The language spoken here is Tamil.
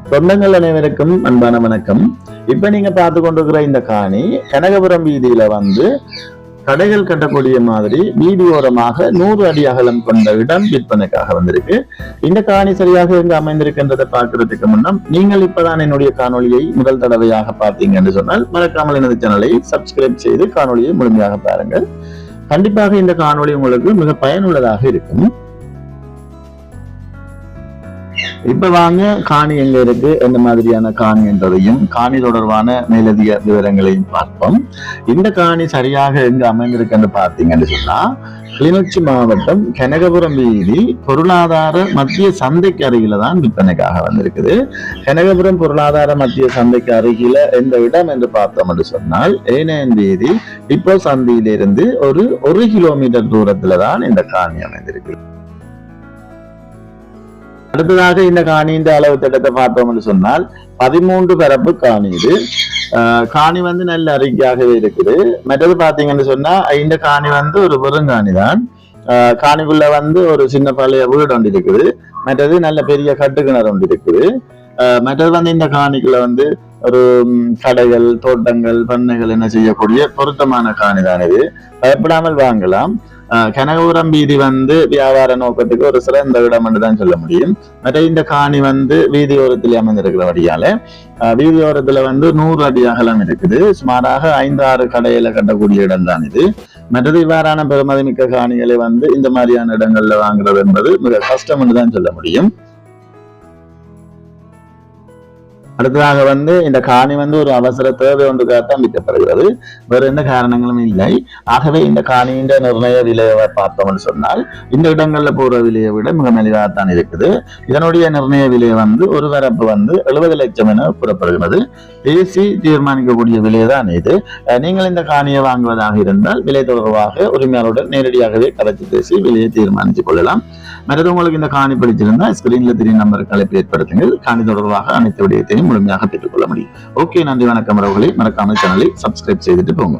சொந்தங்கள் அனைவருக்கும் அன்பான வணக்கம். இப்ப நீங்க பார்த்து கொண்டிருக்கிற இந்த காணி கனகபுரம் வீதியில கடைகள் கட்டக்கூடிய மாதிரி வீதியோரமாக 100 அடி அகலம் கொண்ட இடம் விற்பனைக்காக வந்திருக்கு. இந்த காணி சரியாக எங்கு அமைந்திருக்கின்றதை பார்க்கறதுக்கு முன்னம் நீங்கள் இப்பதான் என்னுடைய காணொலியை முதல் தடவையாக பார்த்தீங்க என்று சொன்னால் மறக்காமல் எனது சேனலை சப்ஸ்கிரைப் செய்து காணொலியை முழுமையாக பாருங்கள். கண்டிப்பாக இந்த காணொலி உங்களுக்கு மிக பயனுள்ளதாக இருக்கும். இப்ப வாங்க காணி எங்க இருக்கு, எந்த மாதிரியான காணி என்றதையும் காணி தொடர்பான மேலதிக விவரங்களையும் பார்ப்போம். இந்த காணி சரியாக எங்க அமைந்திருக்குன்னு பார்த்தீங்கன்னு சொன்னா கிளிநொச்சி மாவட்டம் கனகபுரம் வீதி பொருளாதார மத்திய சந்தைக்கு அருகில தான் விற்பனைக்காக வந்திருக்குது. கனகபுரம் பொருளாதார மத்திய சந்தைக்கு அருகில எந்த இடம் என்று பார்த்தோம் என்று சொன்னால் ஏனையன் வீதி இப்போ சந்தையிலிருந்து ஒரு கிலோமீட்டர் தூரத்துல தான் இந்த காணி அமைந்திருக்கு. அடுத்ததாக இந்த காணியின் அளவு திட்டத்தை பார்த்தோம் என்று சொன்னால் 13 பரப்பு காணி. இது காணி நல்ல அறிக்கையாகவே இருக்குது. மற்றது பாத்தீங்கன்னு சொன்னா இந்த காணி ஒரு வெறுங்காணி தான். காணிக்குள்ள ஒரு சின்ன பழைய வீடு ஒன்று இருக்குது. மற்றது நல்ல பெரிய கட்டுக்கிணறு ஒன்று இருக்குது. மற்றது இந்த காணிக்குள்ள ஒரு கடைகள், தோட்டங்கள், பண்ணைகள் என்ன செய்யக்கூடிய பொருத்தமான காணி தான் இது. பயப்படாமல் வாங்கலாம். கனகபுரம் வீதி வியாபார நோக்கத்துக்கு ஒரு சிறந்த இடம் என்று தான் சொல்ல முடியும். மற்ற இந்த காணி வீதியோரத்தில் அமைந்திருக்கிறபடியால வீதியோரத்துல 100 அடி அகலம் இருக்குது. சுமாராக 5-6 கடையில கட்டக்கூடிய இடம் தான் இது. மற்றது இவ்வாறான பெருமதிமிக்க காணிகளை இந்த மாதிரியான இடங்கள்ல வாங்குறது என்பது மிக கஷ்டம் என்று தான் சொல்ல முடியும். அடுத்ததாக இந்த காணி ஒரு அவசர தேவை ஒன்றுக்காகத்தான் விற்கப்படுகிறது. வேறு எந்த காரணங்களும் இல்லை. ஆகவே இந்த காணியின் நிர்ணய விலையை பார்த்தோம்னு சொன்னால் இந்த இடங்கள்ல போற விலையை விட மிக மலிவாகத்தான் இருக்குது. இதனுடைய நிர்ணய விலையை ஒரு வரப்பு 70 லட்சம் என கூறப்படுகிறது. பேசி தீர்மானிக்கக்கூடிய விலையை தான் இது. நீங்கள் இந்த காணியை வாங்குவதாக இருந்தால் விலை தொடர்பாக உரிமையாளருடன் நேரடியாகவே கதைச்சு பேசி விலையை தீர்மானித்துக் கொள்ளலாம். மற்றது உங்களுக்கு இந்த காணி பிடிச்சிருந்தா ஸ்கிரீன்ல தெரிய நம்பருக்கு அழைப்பு ஏற்படுத்துங்கள். காணி தொடர்பாக அனைத்து விடயத்தையும் முழுமையாக பெற்றுக் கொள்ள முடியும். ஓகே, நன்றி, வணக்கம். மறக்காமல் சேனலை சப்ஸ்கிரைப் செய்துட்டு போங்க.